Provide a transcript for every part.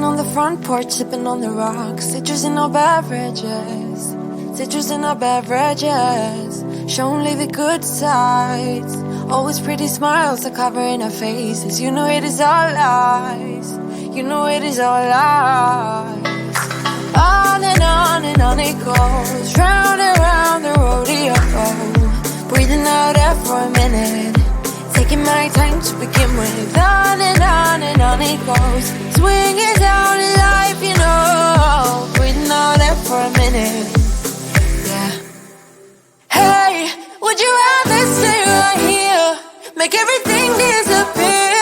on the front porch, sipping on the rocks. Citrus in our beverages. Citrus in our beverages. Show only the good sides. Always pretty smiles are covering our faces. You know it is all lies. You know it is all lies. On and on it goes. Round and round the rodeo. Breathing out air for a minute. Taking my time to begin with. On and on it goes. Swinging down in life, you know. Breathing out air for a minute. Yeah. Hey, would you rather stay right here? Make everything disappear.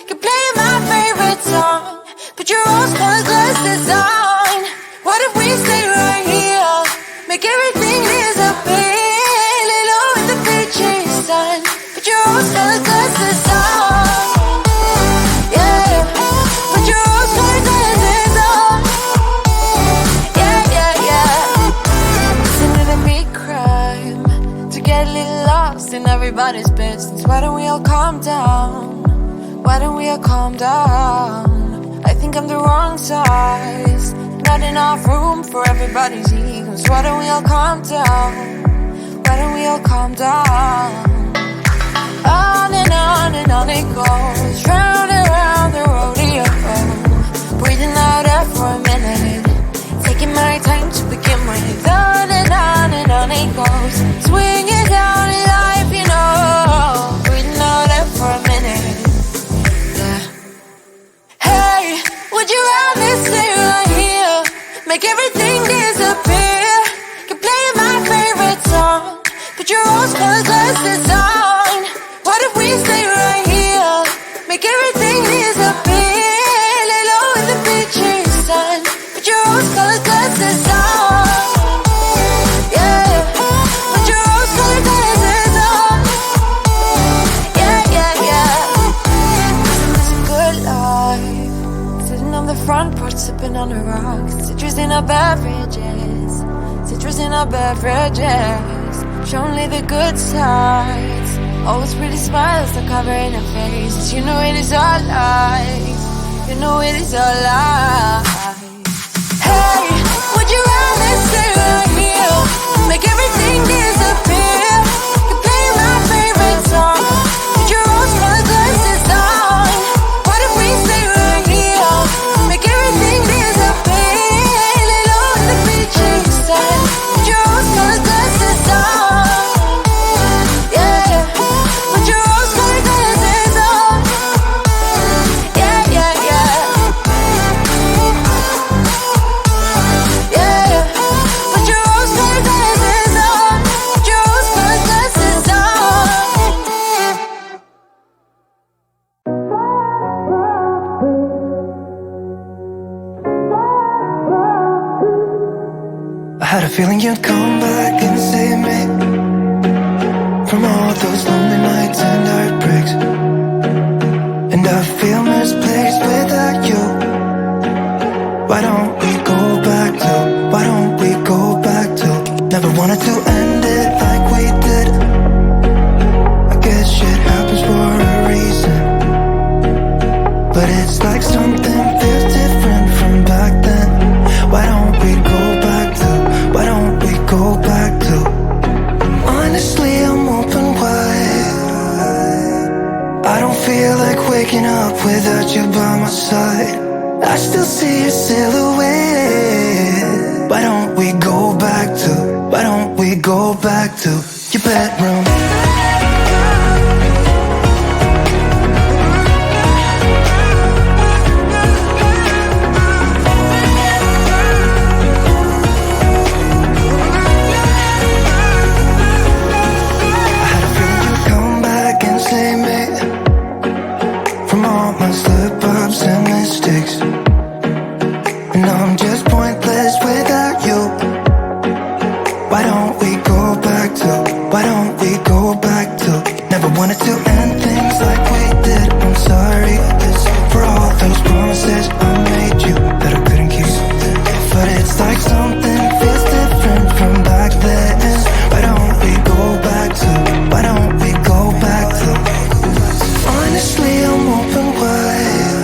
Could play my favorite song. Put your rose-colored glasses on. What if we stay right here? Make everything disappear. Lay low in the beaching sun. Put your rose-colored glasses on. Yeah. Put your rose-colored glasses on. Yeah, yeah, yeah. Isn't it a big crime to get a little lost in everybody's business? Why don't we all calm down? Why don't we all calm down? I think I'm the wrong size. Not enough room for everybody's egos. Why don't we all calm down? Why don't we all calm down? On and on it goes. Round and round the rodeo. Breathing out air for a minute. Taking my time to begin with. On and on it goes. Swinging down in life, you know. Breathing out air for a minute. Yeah. Hey, would you rather stay right here? Make everything disappear. Can play my favorite song. Put your rose-colored glasses on. What if we stay right here? Make everything disappear. Lay low in the beaching sun. Put your rose-colored glasses on. Yeah. Put your rose-colored glasses on. Yeah, yeah, yeah. It's a good life. Sitting on the front porch, sipping on the rocks. Citrus in our beverages. Citrus in our beverages. Show only the good sides. Always pretty smiles are covering our faces. You know it is all lies. You know it is all lies. Hey, would you rather stay right here? Make everything disappear. You play my favorite song. Put your rose-colored glasses on. What if we stay right here? Make everything disappear. Lay low in the beaching sun. Put your rose-colored glasses on. Yeah. Put your rose-colored glasses on. Yeah, yeah, yeah. Yeah. Put your rose-colored glasses on. Put your rose-colored glasses on. I had a feeling you'd come back and save me from all those lonely nights and heartbreaks. And I feel misplaced without you. Why don't we go back to? Why don't we go back to? Never wanted to end it like we did. I guess shit happens for a reason. But it's like something feels different from back then. Why don't we go back to? Why don't we go back to? Honestly, I'm open wide. I don't feel like waking up without you by my side. I still see your silhouette. Why don't we go back to? Why don't we go back to your bedroom? From all my slip-ups and mistakes. And I'm just pointless without you. Why don't we go back to? Why don't we go back to? Never wanted to end things like we did. I'm sorry for all those promises I made you that I couldn't keep. But it's like something feels different from back then. Why don't we go back to? Why don't we go back to? Honestly, I'm open wide.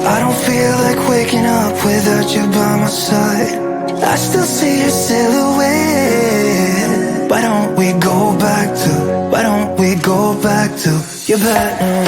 I don't feel still see your silhouette. Why don't we go back to your pattern?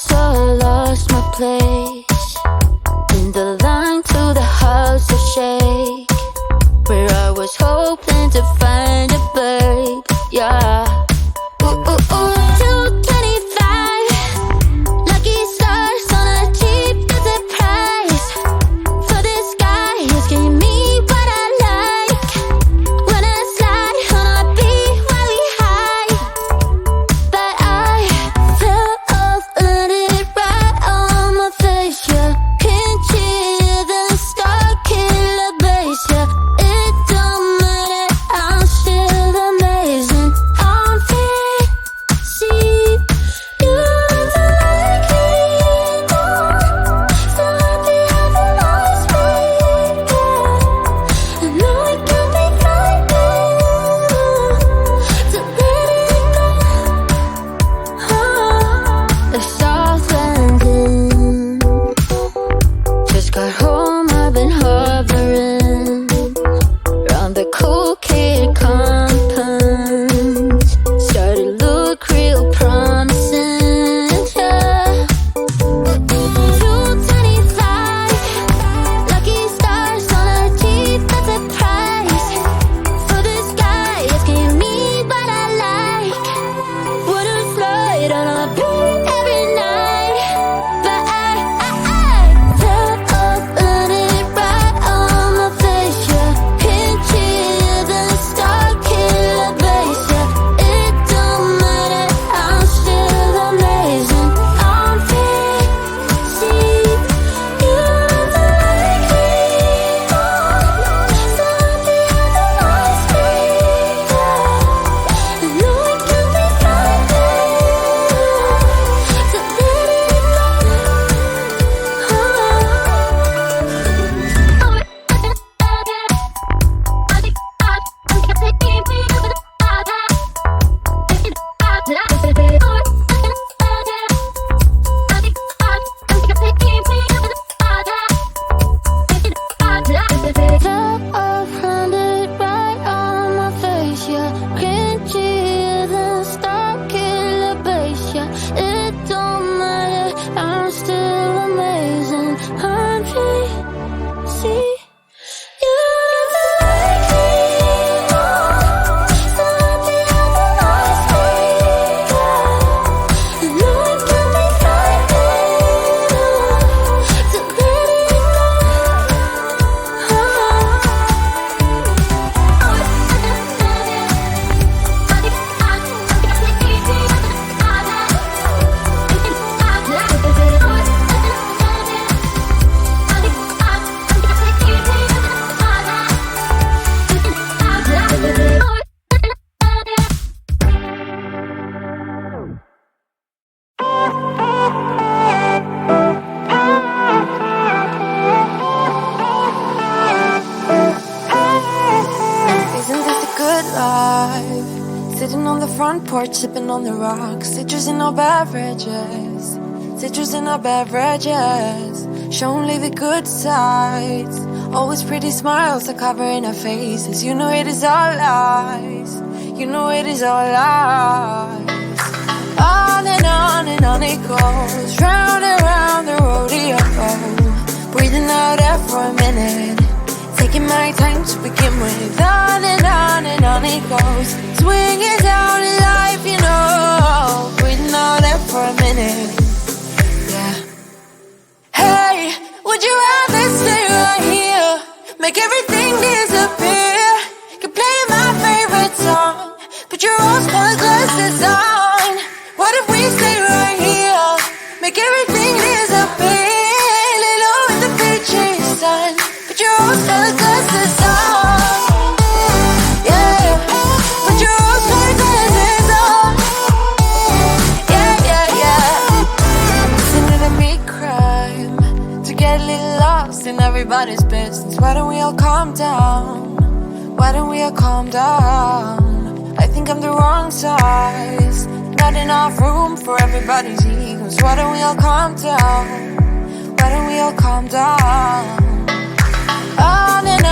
So I lost my place in the line to the house of shake, where I was hoping to find a babe. Yeah. Ooh, ooh, ooh. 225 lucky stars on a cheap visit price. For this guy, he's giving me what I like. When I slide on a beat while we high, but I fell off, landed right on my face. Yeah, can't hear the star killer bass. Yeah, it don't matter, I'm still amazing. I'm fancy, you don't like me anymore. So happy I've lost me. I know it can be frightening to let it go. The soft landing, just got home, I've been hovering around the cool kid compound. Started to look real promising, yeah. 225 lucky stars on a cheap visit price. For this guy, it's giving me what I like. Would've slide on a beat every night, but I fell off, landed right on my face. Yeah, can't hear the star killer bass. Yeah, it don't matter, I'm still amazing. I'm fancy, you don't like me anymore. So happy I've lost me. I know it can be frightening to let it Fell off, landed right on my face. Yeah, can't hear the star killer bass. Yeah, it don't matter, I'm still amazing. I'm fancy, you don't like me anymore. So happy I've lost me. I know it can be frightening to let it Isn't this a good life? Sitting on the front porch, sipping on the rocks. Citrus in our beverages. Citrus in our beverages. Show only the good sides. Always pretty smiles are covering our faces. You know it is all lies. You know it is all lies. On and on it goes. Round and round the rodeo. Breathing out air for a minute. Taking my time to begin with. On and on it goes. Swinging down in life, you know. Breathing out air for a minute. Yeah. would you rather stay right here? Make everything disappear. Could play my favorite song, put your rose-colored glasses on. What if we stay right here? Make everything disappear. Lay low in the beachy sun, put your rose-colored glasses on. Yeah, put your rose-colored glasses on. Yeah, yeah, yeah. Listening to me crime, to get a little lost in everybody's business. Why don't we all calm down? Why don't we all calm down? I think I'm the wrong size, not enough room for everybody's egos. Why don't we all calm down? Why don't we all calm down? On and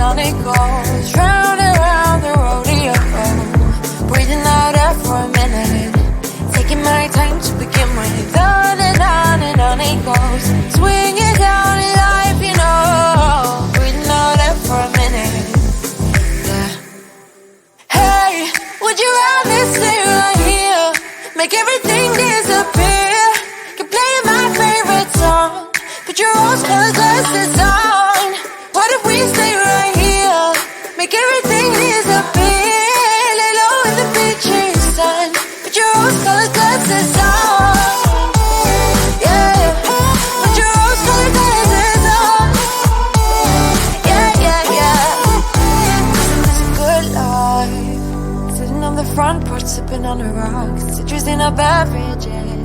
on it goes, round and round the rodeo. Breathing out air for a minute, taking my time to begin with. On and on it goes, swinging down in life, you know. Breathing out air for a minute, yeah. Hey, would you rather stay right here? Make everything disappear. Can play my favorite song, put your rose-colored glasses on. What if we stay right here? Make everything disappear. Lay low in the beachy sun, put your rose-colored glasses on. Yeah, put your rose-colored glasses on. Yeah, yeah, yeah. This is a good life. Sitting on the front porch, sipping on the rocks, citrus in our beverages.